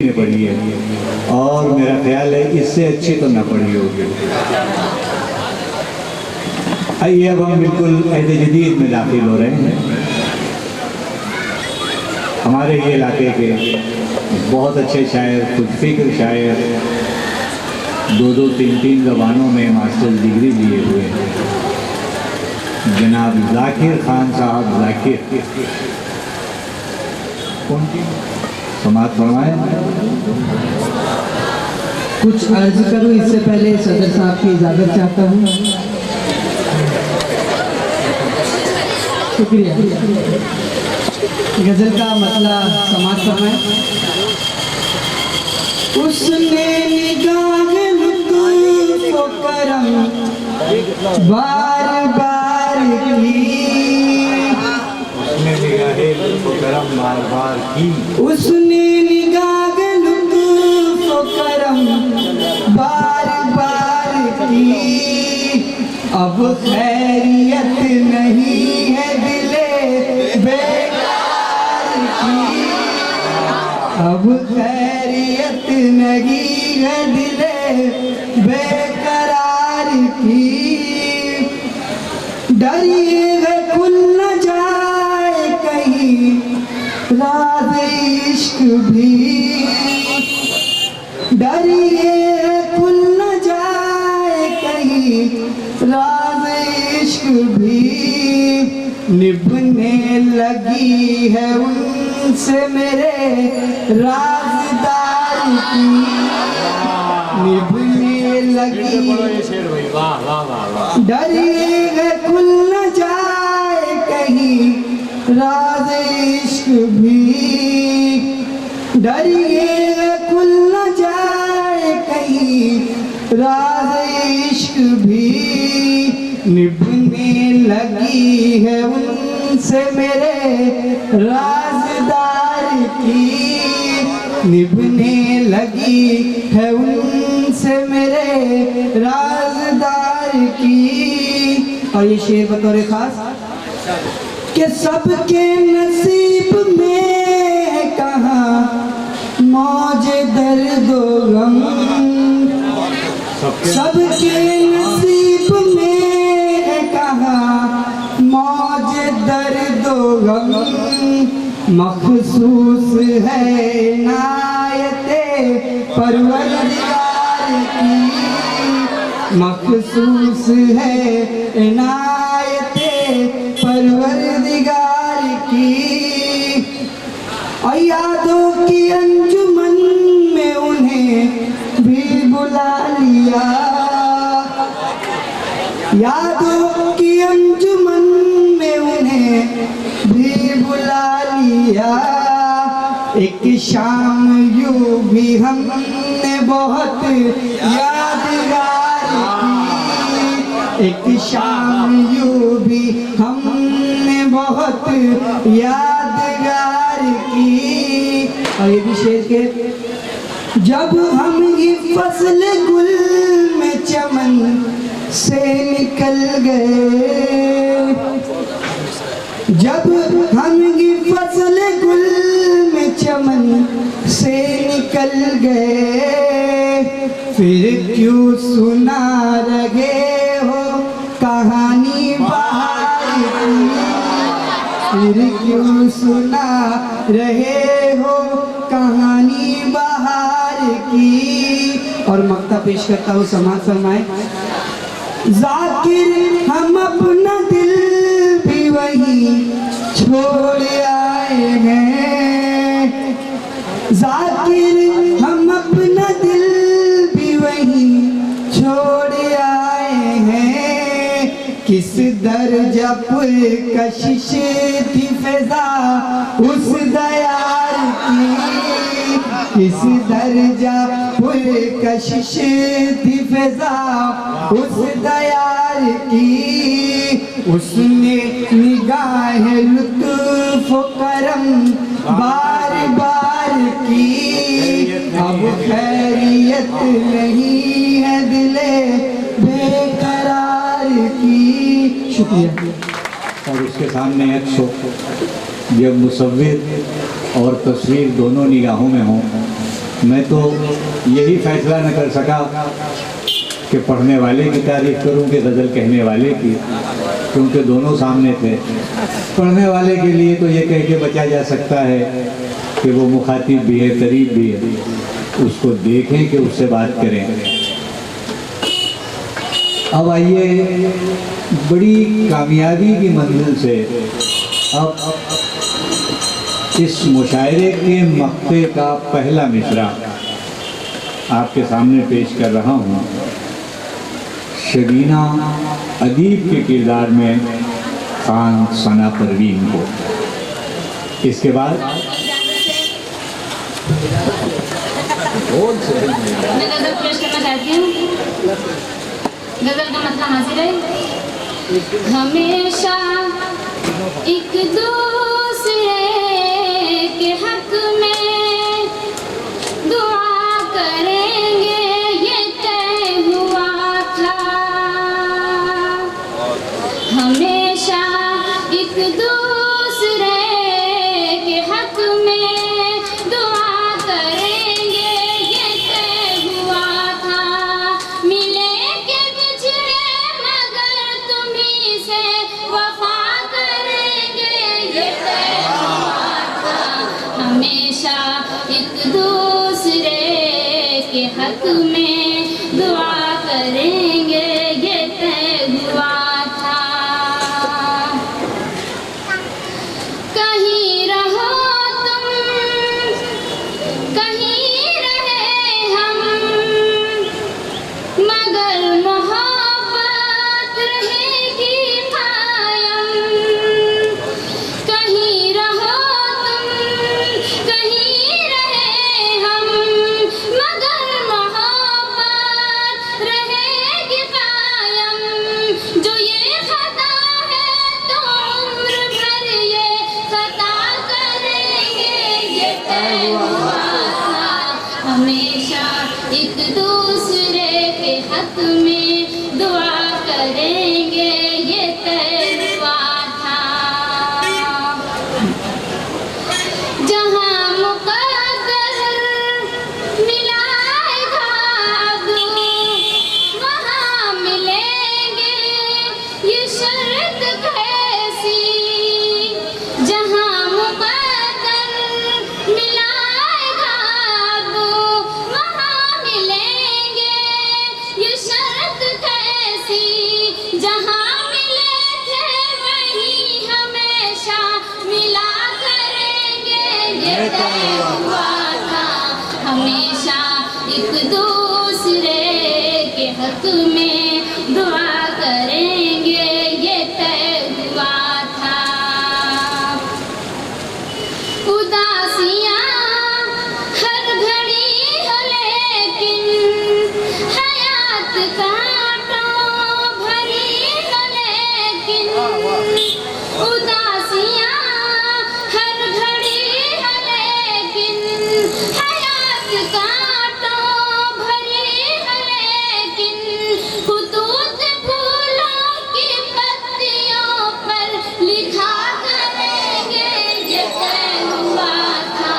ने पढ़ी है और मेरा ख्याल है इससे अच्छी तो ना पढ़ी होगी। आइए अब हम बिल्कुल अहद जदीद में दाखिल हो रहे हैं। हमारे ये इलाके के बहुत अच्छे शायर, खुद फिक्र शायर, दो तीन ज़बानों में मास्टर्स डिग्री लिए हुए हैं, जनाब जाकिर खान साहब जाकिर, उनकी समात फरमाए। कुछ अर्ज करूं इससे पहले सदर साहब की इजाज़त चाहता हूं। शुक्रिया। गजल का मतला समात फरमाए। उसने निगाह लुत्फ़ व करम बार बार की, उसने निगाह लुत्फ़ व करम बार बार की, उसने निगाह लुत्फ़ व करम बार बार की। अब खैरियत नहीं है दिले बेकार की, अब खैरियत नहीं है दिले बेकरार की। डरिए खुल न जाए कहीं राज़ इश्क भी, डरिए खुल न जाए कहीं राज़ इश्क भी। निभने लगी है उनसे मेरे राज़दार की, निभने लगी। डरिए खुल न जाए कहीं राज़ इश्क भी, डरिए खुल न जाए कहीं राज़ इश्क भी। निभने लगी है उनसे मेरे राज़दार की, निभने लगी है उनसे मेरे राज़दार की। और ये शेर बतौर खास कि सबके नसीब में है कहाँ मौज दर्द व गम, सबके नसीब में है कहाँ मौज दर्द व गम। मखसूस है नायते परवरदिगार की, मखसूस है नायते परवरदिगार की। और यादों की अंजुमन में उन्हें भी बुला लिया, यादों की अंजुमन में उन्हें भी बुला लिया। एक शाम यूं भी हमने बहुत यादगार की, एक शाम यूं भी हमने बहुत यादगार की। और ये भी शेर के जब हम ये फसल गुल में चमन से निकल गए, जब हम ये फसल गुल में चमन से निकल गए। फिर क्यों सुना रहे हो कहानी बहार की, फिर क्यों सुना रहे हो कहानी बहार की। और मक्ता पेश करता हूँ, समाज फरमाए। जाकिर हम अपना दिल भी वही छोड़ आए हैं, जाकिर हम अपना दिल भी वही छोड़ आए हैं। किस दर्जा पर कशिश थी फिजा उस दयार की, किस दर्जा पर कशिश थी फिजा उस दयार की। उसने निगाह लुत्फ़ व करम बार बार की। अब खैरियत नहीं है दिले बेकरार की। शुक्रिया। और उसके सामने अक्स हो, जब मुसव्विर और तस्वीर दोनों निगाहों में हों मैं तो यही फैसला न कर सका कि पढ़ने वाले की तारीफ करूं कि गज़ल कहने वाले की, क्योंकि दोनों सामने थे। पढ़ने वाले के लिए तो ये कह के बचा जा सकता है कि वो मुखातिब भी है, करीब भी है, उसको देखें कि उससे बात करें। अब आइए बड़ी कामयाबी की मंजिल से अब इस मुशायरे के मक्ते का पहला मिसरा आपके सामने पेश कर रहा हूँ। शबीना अदीब के किरदार में खान सना परवीन को। इसके बाद मैं गजल पेश करना चाहती हूँ। गजल का मतलब हाजिर है। हमेशा एक दूसरे के हक में दुआ करेंगे, ये तय हुआ था। हमेशा एक दूसरे के हक में दुआ करेंगे, ये तय हुआ था। मिले के बिछड़े मगर तुम्हीं से वफा करेंगे, ये तय हुआ था। हमेशा एक दूसरे के हक में दुआ करेंगे, ये तय हुआ था। कहीं रहो तुम, कहीं रहे हम, मगर मोहब्बत रहेगी कायम। कहीं रहो तुम, कहीं रहे हम, मगर मोहब्बत रहेगी कायम। जो ये खता है तो उम्र भर ये खता करेंगे, ये तय हुआ था। हमेशा एक दूसरे के हक में दुआ करेंगे, ये तय हुआ था। जहाँ मुक़द्दर मिलाएगा अब, वहाँ मिलेंगे, ये शर्त कैसी। जहाँ मुक़द्दर मिलाएगा अब, वहाँ मिलेंगे, ये शर्त कैसी। जहाँ मिले थे वहीं हमेशा मिला करेंगे, ये तय हुआ था। हमेशा एक दूसरे के हक में दुआ करेंगे, ये तय हुआ था। उदासियाँ हर घड़ी हो लेकिन हयात कांटों भरी हो लेकिन। उदासियाँ हर घड़ी हो लेकिन हयात कांटों भरी हो लेकिन। खुतूत फूलों की पत्तियों पर लिखा करेंगे, ये तय हुआ था।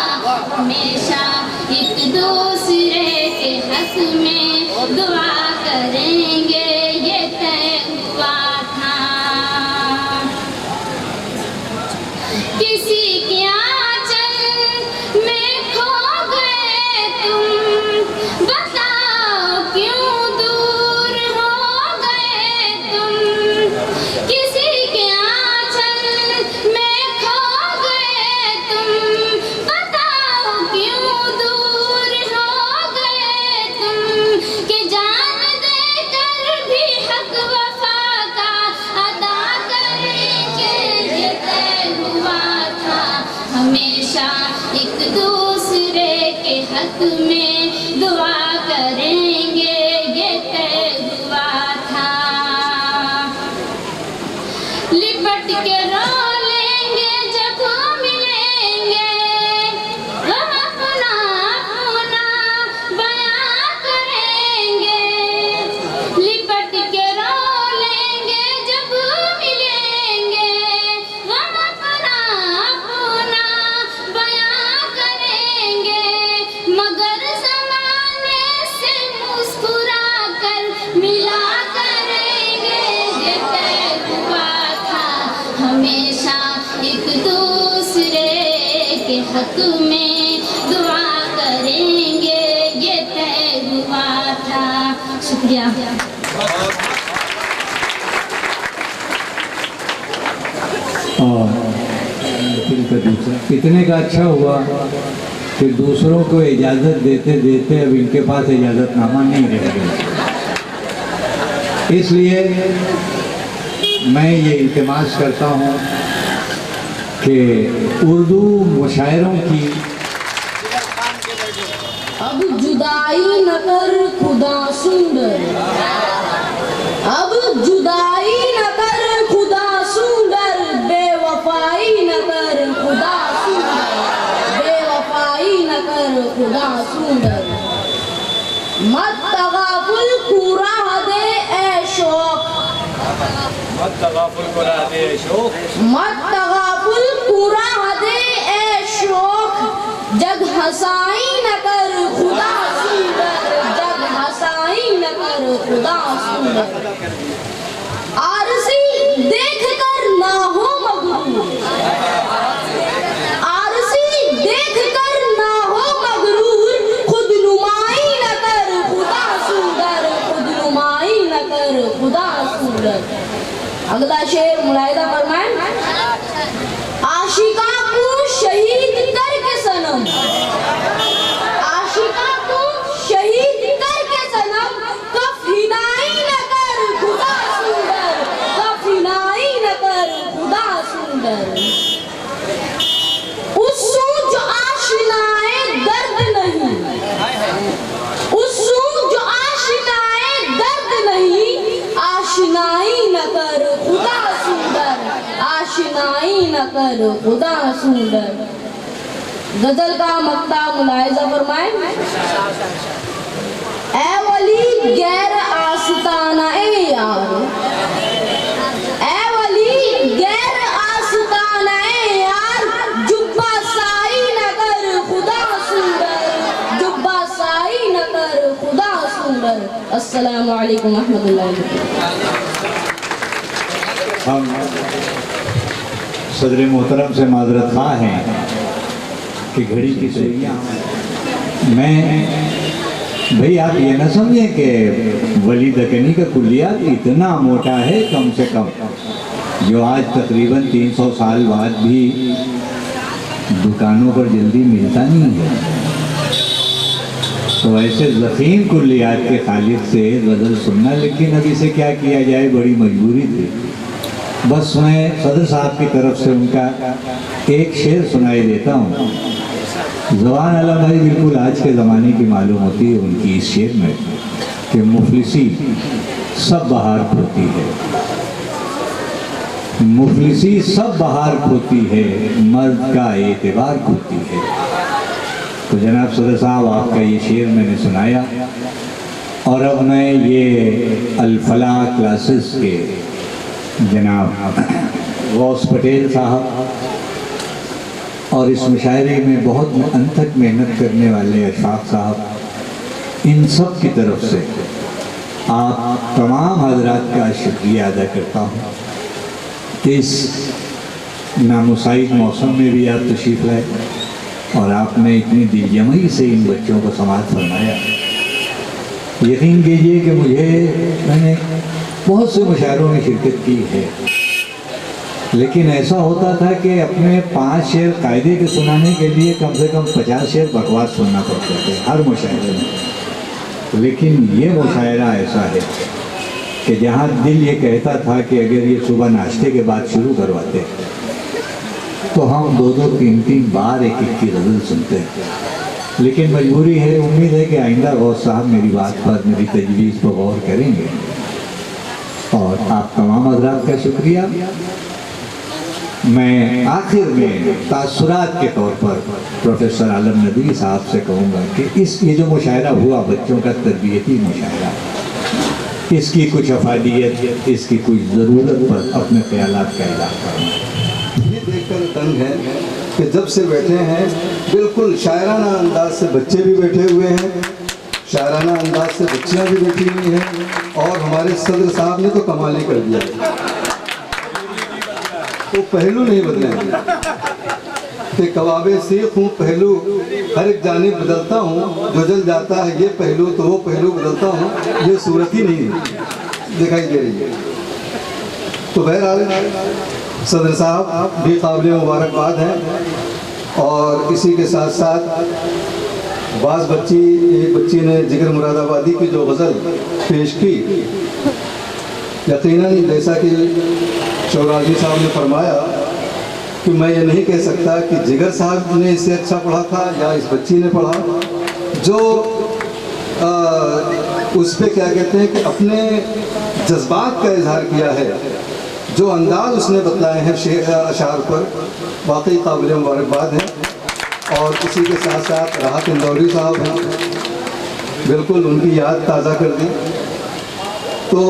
हमेशा एक दूसरे के हक में दुआ करेंगे, ये तय हुआ था। किसी के आंचल में खो गए तुम, बताओ क्यों दूर हो गए तुम। किसी के आंचल में खो गए तुम, बताओ क्यों दूर हो गए तुम। कि जान देकर भी हक वफा का अदा करेंगे, ये तय हुआ था। हमेशा एक दूसरे के हक में दुआ करेंगे, ये तय हुआ था। लिपट के रो लेंगे जब मिलेंगे, हम अपना अपना बयां करेंगे। लिपट के रो लेंगे जब मिलेंगे, हम अपना अपना बयां करेंगे। मगर हक में दुआ करेंगे, ये तय हुआ था। शुक्रिया। और दिल का दूसरा इतने का अच्छा हुआ कि दूसरों को इजाज़त देते देते अब इनके पास इजाज़तनामा नहीं रह गया। इसलिए मैं ये इल्तिमास करता हूँ कि उर्दू मुशायरों की अब जुदाई न कर खुदा सुंदर, अब जुदाई न कर खुदा सुंदर, बेवफाई न कर खुदा सुंदर, बेवफाई न कर खुदा सुंदर। मत तगाफुल कुराह दे ए शौक, मत तगाफुल कुराह दे ए शौक, मत तगाफुल कुराह दे ए शौक। जग हसाई न कर खुदा सुंदर, जग हसाई न कर खुदा सुंदर। आरसी देख कर ना हो मगरूर, आरसी देख कर ना हो मगरूर। खुद नुमाई न कर खुदा सुंदर, खुद नुमाई न कर खुदा सुंदर। अगला शेर मुलाहिदा फरमाएं। आशिका को शहीद करके सनम, आशिका को शहीद करके सनम। कफिनाई न कर खुदा सुंदर, कफिनाई न कर खुदा सुंदर। उससे जो आशिनाए दर्द नहीं, उससे जो आशिनाए दर्द नहीं। आशिनाई न कर खुदा सुंदर, आशिनाई न कर खुदा सुंदर। गजल का मक्ता मुलाहिजा फरमाएं। ए वली गैर आस्ताना ए यार, ए वली गैर आस्ताना ए यार। जुब्बा साई न कर खुदा सुंदर, जुब्बा साई न कर खुदा सुंदर। अस्सलामु अलैकुम रहमतुल्लाहि। हम सदर मोहतरम से माजरत ख़्वाह हैं कि घड़ी की सुइयाँ मैं भाई आप ये ना समझें कि वली दकनी का कुलियात इतना मोटा है कम से कम, जो आज तकरीबन 300 साल बाद भी दुकानों पर जल्दी मिलता नहीं है। तो ऐसे ज़ख़ीम कुलियात के खालिद से गज़ल सुनना, लेकिन अब इसे क्या किया जाए, बड़ी मजबूरी थी। बस मैं सदर साहब की तरफ से उनका एक शेर सुनाई देता हूँ। ज़बान आलम भाई बिल्कुल आज के ज़माने की मालूम होती है उनकी इस शेर में कि मुफलिसी सब बहार खोती है, मुफलिसी सब बहार खोती है, मर्द का एतबार खोती है। तो जनाब सदर साहब आपका ये शेर मैंने सुनाया, और अब मैं ये अल-फलाह क्लासेस के जनाब गौस पटेल साहब और इस मुशायरे में बहुत अनथक मेहनत करने वाले अशफाक साहब, इन सब की तरफ से आप तमाम हजरात का शुक्रिया अदा करता हूँ कि इस नामुसाइद मौसम में भी आप तशरीफ़ लाए और आपने इतनी दिलजमई से इन बच्चों को समाअत फरमाया। यकीन कीजिए कि मैंने बहुत से मुशायरों में शिरकत की है, लेकिन ऐसा होता था कि अपने 5 शेर कायदे के सुनाने के लिए कम से कम 50 शेर बकवास सुनना पड़ते थे हर मुशायरे में। लेकिन ये मुशायरा ऐसा है कि जहाँ दिल ये कहता था कि अगर ये सुबह नाश्ते के बाद शुरू करवाते तो हम 2-2, 3-3 बार एक की गज़ल सुनते हैं। लेकिन मजबूरी है, उम्मीद है कि आइंदा गौस साहब मेरी बात पर, मेरी तजवीज़ पर गौर करेंगे। और आप तमाम हज़रात का शुक्रिया। मैं आखिर में तासुरात के तौर पर प्रोफेसर आलम नबी साहब से कहूँगा कि ये जो मुशायरा हुआ बच्चों का तरबियती मुशायरा, इसकी कुछ अफादियत, इसकी कुछ ज़रूरत पर अपने ख्यालात का इज़हार करना। ये देखकर तंग है कि जब से बैठे हैं बिल्कुल शायराना अंदाज से बच्चे भी बैठे हुए हैं, शायराना अंदाज से बच्चियाँ भी बैठी हुई हैं, और हमारे सदर साहब ने तो कमाल ही कर दिया। तो पहलू नहीं बदले कि कबाबे सीख हूँ पहलू हर एक जानिब बदलता हूँ, जो जल जाता है ये पहलू तो वो पहलू बदलता हूँ, ये सूरत ही नहीं दिखाई दे रही है। तो बहरहाल सदर साहब भी काबिल मुबारकबाद हैं। और इसी के साथ साथ एक बच्ची ने जिगर मुरादाबादी की जो गज़ल पेश की, यकीनन जैसा कि शौराजी साहब ने फरमाया कि मैं ये नहीं कह सकता कि जिगर साहब ने इससे अच्छा पढ़ा था या इस बच्ची ने पढ़ा, जो उस पर क्या कहते हैं कि अपने जज्बात का इजहार किया है, जो अंदाज उसने बतलाए हैं अशार पर, वाकई काबिल मुबारकबाद हैं। और इसी के साथ साथ राहत इंदौरी साहब हैं, बिल्कुल उनकी याद ताज़ा कर दी। तो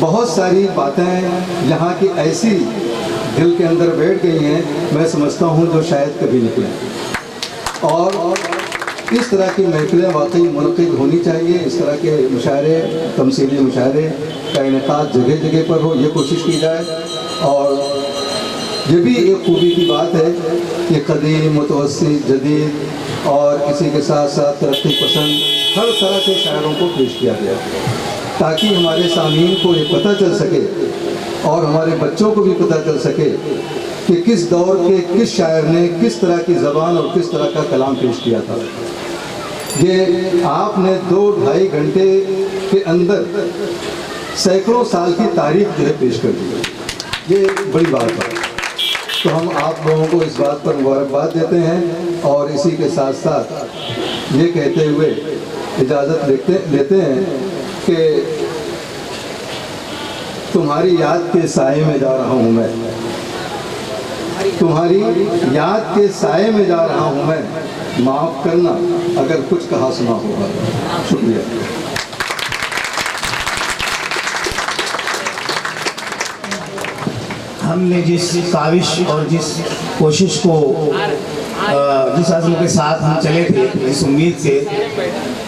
बहुत सारी बातें यहाँ की ऐसी दिल के अंदर बैठ गई हैं, मैं समझता हूँ जो शायद कभी निकलें। और इस तरह की महफिलें वाकई मुनक़िद होनी चाहिए। इस तरह के मुशायरे, तमसीली मुशायरे का इनेकाद जगह जगह पर हो, ये कोशिश की जाए। और ये भी एक खूबी की बात है कि कदीम, मुतवस्सित, जदीद और इसी के साथ साथ तरक्की पसंद हर तरह के शायरों को पेश किया गया, ताकि हमारे सामीन को ये पता चल सके और हमारे बच्चों को भी पता चल सके कि किस दौर के किस शायर ने किस तरह की ज़बान और किस तरह का कलाम पेश किया था। ये आपने 2-2.5 घंटे के अंदर सैकड़ों साल की तारीख जो है पेश कर दी, ये बड़ी बात है। तो हम आप लोगों को इस बात पर मुबारकबाद देते हैं और इसी के साथ साथ ये कहते हुए इजाज़त लेते हैं कि तुम्हारी याद के साए में जा रहा हूँ मैं, तुम्हारी याद के साए में जा रहा हूँ मैं, माफ़ करना अगर कुछ कहा सुना होगा। शुक्रिया। हमने जिस काविश और जिस कोशिश को जिस आज़म के साथ हम चले थे, इस उम्मीद से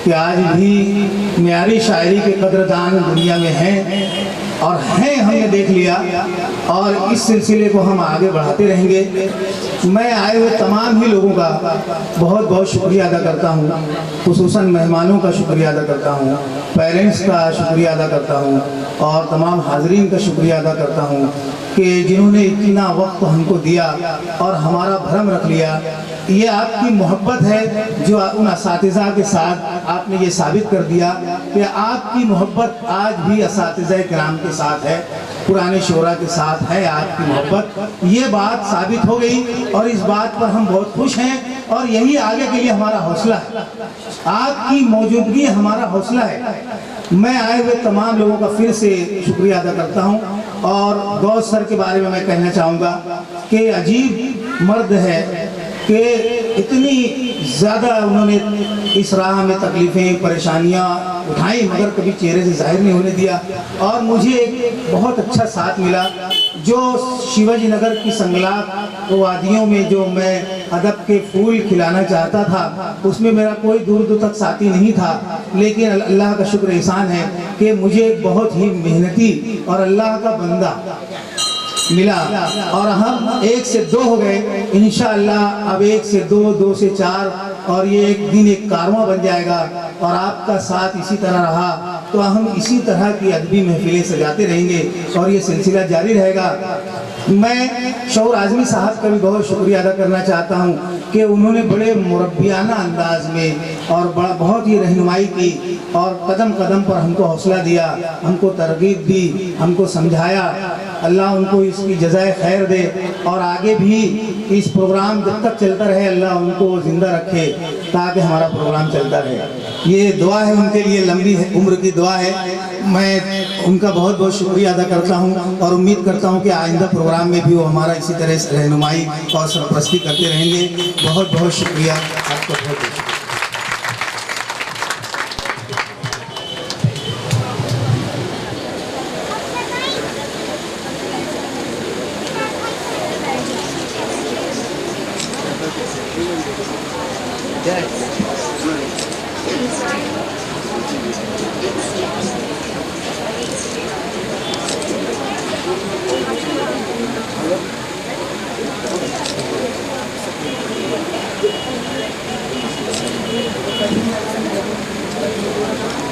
कि आज भी म्यारी शायरी के कदरदान दुनिया में हैं और हैं, हमने देख लिया और इस सिलसिले को हम आगे बढ़ाते रहेंगे। मैं आए हुए तमाम ही लोगों का बहुत बहुत शुक्रिया अदा करता हूँ, खुसूसन मेहमानों का शुक्रिया अदा करता हूँ, पेरेंट्स का शुक्रिया अदा करता हूँ और तमाम हाज़रीन का शुक्रिया अदा करता हूँ कि जिन्होंने इतना वक्त हमको दिया और हमारा भरम रख लिया। ये आपकी मोहब्बत है जो उन असातिज़ा के साथ आपने ये साबित कर दिया कि आपकी मोहब्बत आज भी असातिज़ा किराम के साथ है, पुराने शोरा के साथ है आपकी मोहब्बत। ये बात साबित हो गई और इस बात पर हम बहुत खुश हैं और यही आगे के लिए हमारा हौसला है, आपकी मौजूदगी हमारा हौसला है। मैं आए हुए तमाम लोगों का फिर से शुक्रिया अदा करता हूँ और गौस सर के बारे में मैं कहना चाहूँगा कि अजीब मर्द है कि इतनी ज़्यादा उन्होंने इस राह में तकलीफ़ें, परेशानियाँ उठाई मगर कभी चेहरे से जाहिर नहीं होने दिया। और मुझे एक बहुत अच्छा साथ मिला जो शिवाजी नगर की संगलात वादियों में जो मैं अदब के फूल खिलाना चाहता था, उसमें मेरा कोई दूर दूर तक साथी नहीं था, लेकिन अल्लाह का शुक्र एहसान है कि मुझे बहुत ही मेहनती और अल्लाह का बंदा मिला और हम 1 से 2 हो गए। इंशाअल्लाह अब 1 से 2, 2 से 4 और ये एक दिन एक कारवां बन जाएगा और आपका साथ इसी तरह रहा तो हम इसी तरह की अदबी महफिलें सजाते रहेंगे और ये सिलसिला जारी रहेगा। मैं शौर आज़मी साहब का भी बहुत शुक्रिया अदा करना चाहता हूँ कि उन्होंने बड़े मुरब्बियाना अंदाज में और बहुत ही रहनुमाई की और कदम कदम पर हमको हौसला दिया, हमको तरगीब दी, हमको समझाया। अल्लाह उनको इसकी जज़ाए खैर दे और आगे भी इस प्रोग्राम जब तक चलता रहे अल्लाह उनको ज़िंदा रखे ताकि हमारा प्रोग्राम चलता रहे। ये दुआ है उनके लिए, लंबी उम्र की दुआ है। मैं उनका बहुत बहुत शुक्रिया अदा करता हूँ और उम्मीद करता हूँ कि आइंदा प्रोग्राम में भी वो हमारा इसी तरह से रहनुमाई और सरपरस्ती करते रहेंगे। बहुत बहुत शुक्रिया आपका, बहुत बहुत शुक्रिया। Yes.